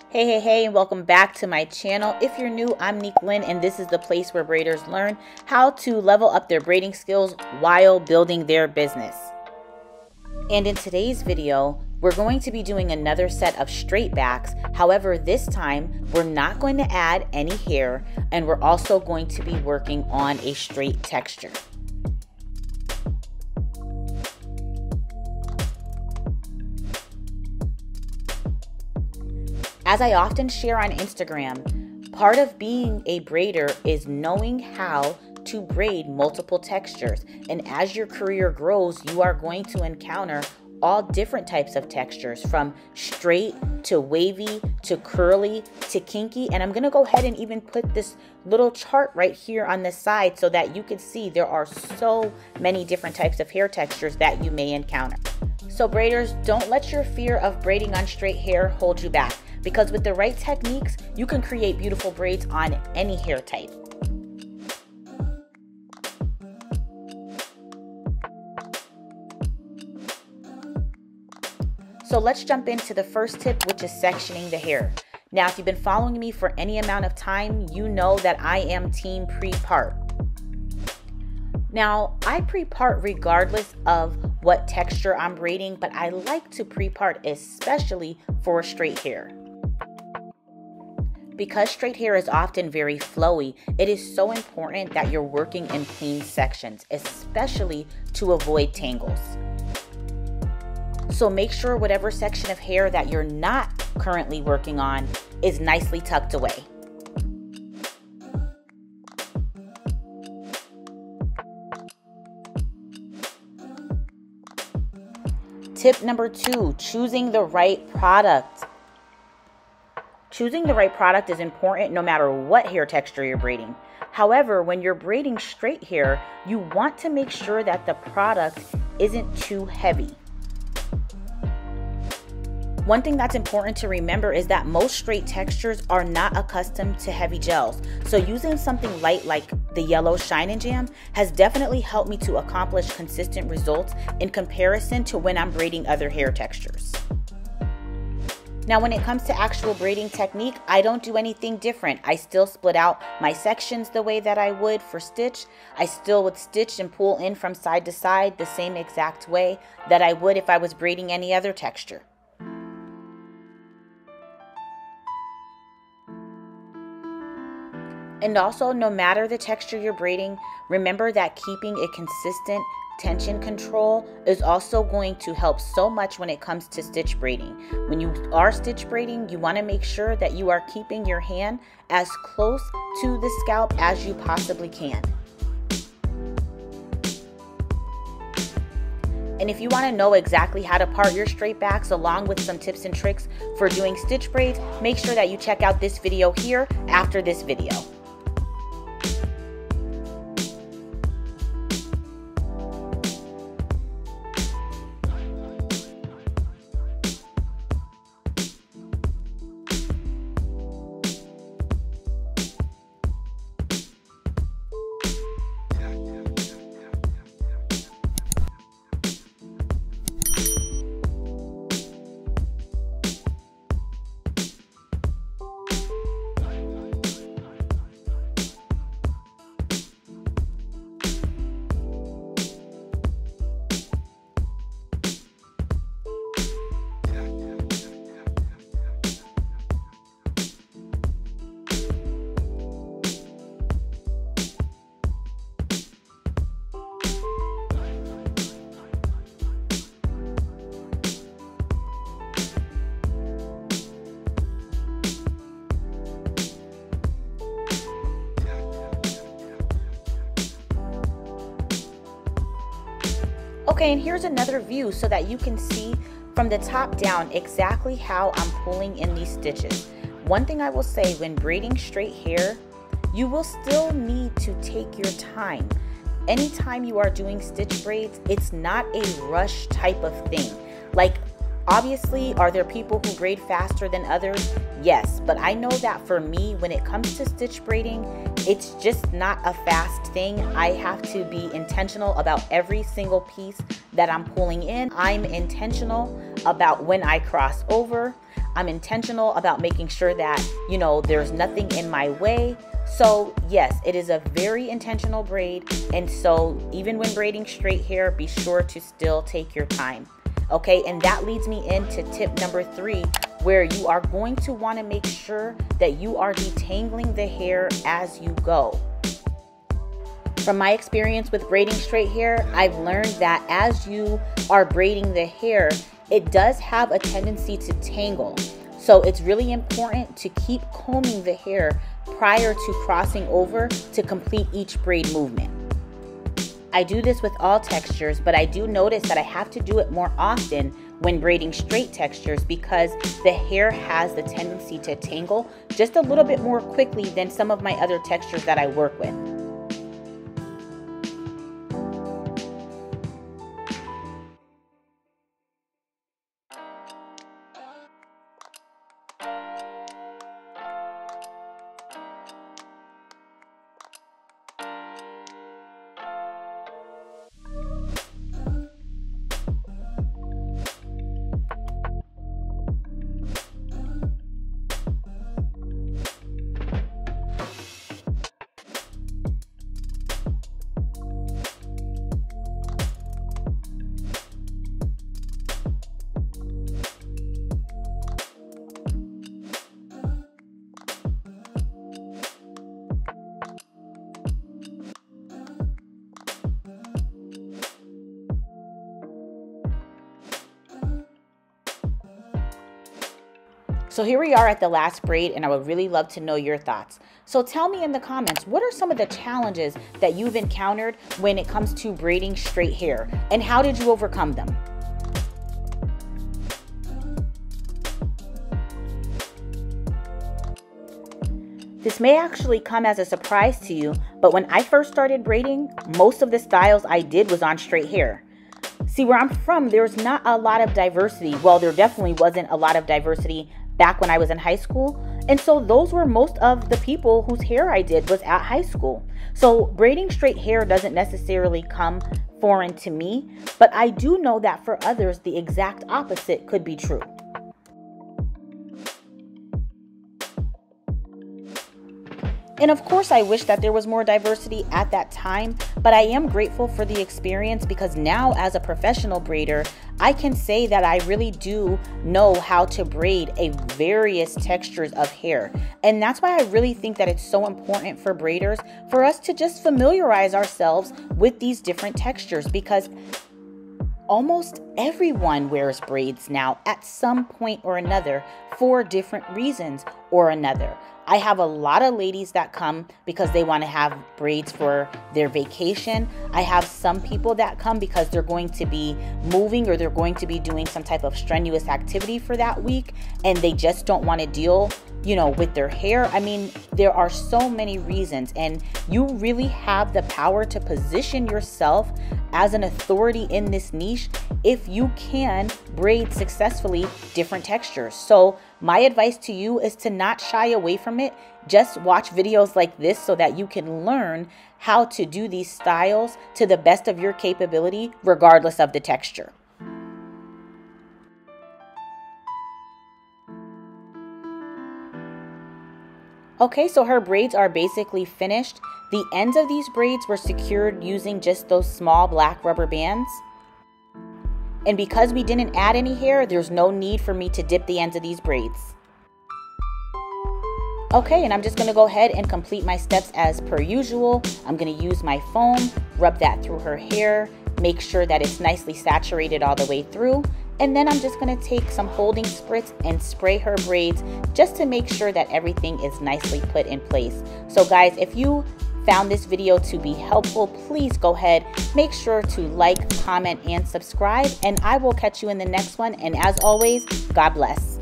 Hey, and welcome back to my channel. If you're new, I'm Nick Lynn, and this is the place where braiders learn how to level up their braiding skills while building their business. And in today's video, we're going to be doing another set of straight backs. However, this time, we're not going to add any hair, and we're also going to be working on a straight texture. As I often share on Instagram, part of being a braider is knowing how to braid multiple textures. And as your career grows, you are going to encounter all different types of textures, from straight to wavy to curly to kinky. And I'm going to go ahead and even put this little chart right here on the side so that you can see there are so many different types of hair textures that you may encounter. So braiders, don't let your fear of braiding on straight hair hold you back, because with the right techniques, you can create beautiful braids on any hair type. So let's jump into the first tip, which is sectioning the hair. Now, if you've been following me for any amount of time, you know that I am team pre-part. Now, I pre-part regardless of what texture I'm braiding, but I like to pre-part especially for straight hair. Because straight hair is often very flowy, it is so important that you're working in clean sections, especially to avoid tangles. So make sure whatever section of hair that you're not currently working on is nicely tucked away. Tip number 2, choosing the right product. Choosing the right product is important no matter what hair texture you're braiding. However, when you're braiding straight hair, you want to make sure that the product isn't too heavy. One thing that's important to remember is that most straight textures are not accustomed to heavy gels. So using something light like the yellow Shine and Jam has definitely helped me to accomplish consistent results in comparison to when I'm braiding other hair textures. Now, when it comes to actual braiding technique, I don't do anything different. I still split out my sections the way that I would for stitch. I still would stitch and pull in from side to side the same exact way that I would if I was braiding any other texture. And also, no matter the texture you're braiding, remember that keeping a consistent tension control is also going to help so much when it comes to stitch braiding. When you are stitch braiding, you want to make sure that you are keeping your hand as close to the scalp as you possibly can. And if you want to know exactly how to part your straight backs along with some tips and tricks for doing stitch braids, make sure that you check out this video here after this video. Okay, and here's another view so that you can see from the top down exactly how I'm pulling in these stitches. One thing I will say, when braiding straight hair, you will still need to take your time. Anytime you are doing stitch braids, it's not a rush type of thing. Like, obviously, are there people who braid faster than others? Yes, but I know that for me, when it comes to stitch braiding, it's just not a fast thing. I have to be intentional about every single piece that I'm pulling in. I'm intentional about when I cross over. I'm intentional about making sure that, you know, there's nothing in my way. So yes, it is a very intentional braid. And so even when braiding straight hair, be sure to still take your time. Okay, and that leads me into tip number 3, where you are going to want to make sure that you are detangling the hair as you go. From my experience with braiding straight hair, I've learned that as you are braiding the hair, it does have a tendency to tangle. So it's really important to keep combing the hair prior to crossing over to complete each braid movement. I do this with all textures, but I do notice that I have to do it more often when braiding straight textures because the hair has the tendency to tangle just a little bit more quickly than some of my other textures that I work with. So here we are at the last braid, and I would really love to know your thoughts. So tell me in the comments, what are some of the challenges that you've encountered when it comes to braiding straight hair, and how did you overcome them? This may actually come as a surprise to you, but when I first started braiding, most of the styles I did was on straight hair. See, where I'm from, there's not a lot of diversity. Well, there definitely wasn't a lot of diversity back when I was in high school. And so those were most of the people whose hair I did was at high school. So braiding straight hair doesn't necessarily come foreign to me, but I do know that for others, the exact opposite could be true. And of course, I wish that there was more diversity at that time, but I am grateful for the experience because now as a professional braider, I can say that I really do know how to braid a various textures of hair. And that's why I really think that it's so important for braiders for us to just familiarize ourselves with these different textures, because almost everyone wears braids now at some point or another for different reasons or another. I have a lot of ladies that come because they want to have braids for their vacation. I have some people that come because they're going to be moving or they're going to be doing some type of strenuous activity for that week, and they just don't want to deal, you know, with their hair. I mean, there are so many reasons, and you really have the power to position yourself as an authority in this niche if you can braid successfully different textures. So my advice to you is to not shy away from it. Just watch videos like this so that you can learn how to do these styles to the best of your capability, regardless of the texture. Okay, so her braids are basically finished. The ends of these braids were secured using just those small black rubber bands. And because we didn't add any hair, there's no need for me to dip the ends of these braids. Okay, and I'm just going to go ahead and complete my steps as per usual. I'm going to use my foam, rub that through her hair, make sure that it's nicely saturated all the way through. And then I'm just going to take some holding spritz and spray her braids just to make sure that everything is nicely put in place. So guys, if you found this video to be helpful, please go ahead, make sure to like, comment, and subscribe, and I will catch you in the next one. And as always, God bless.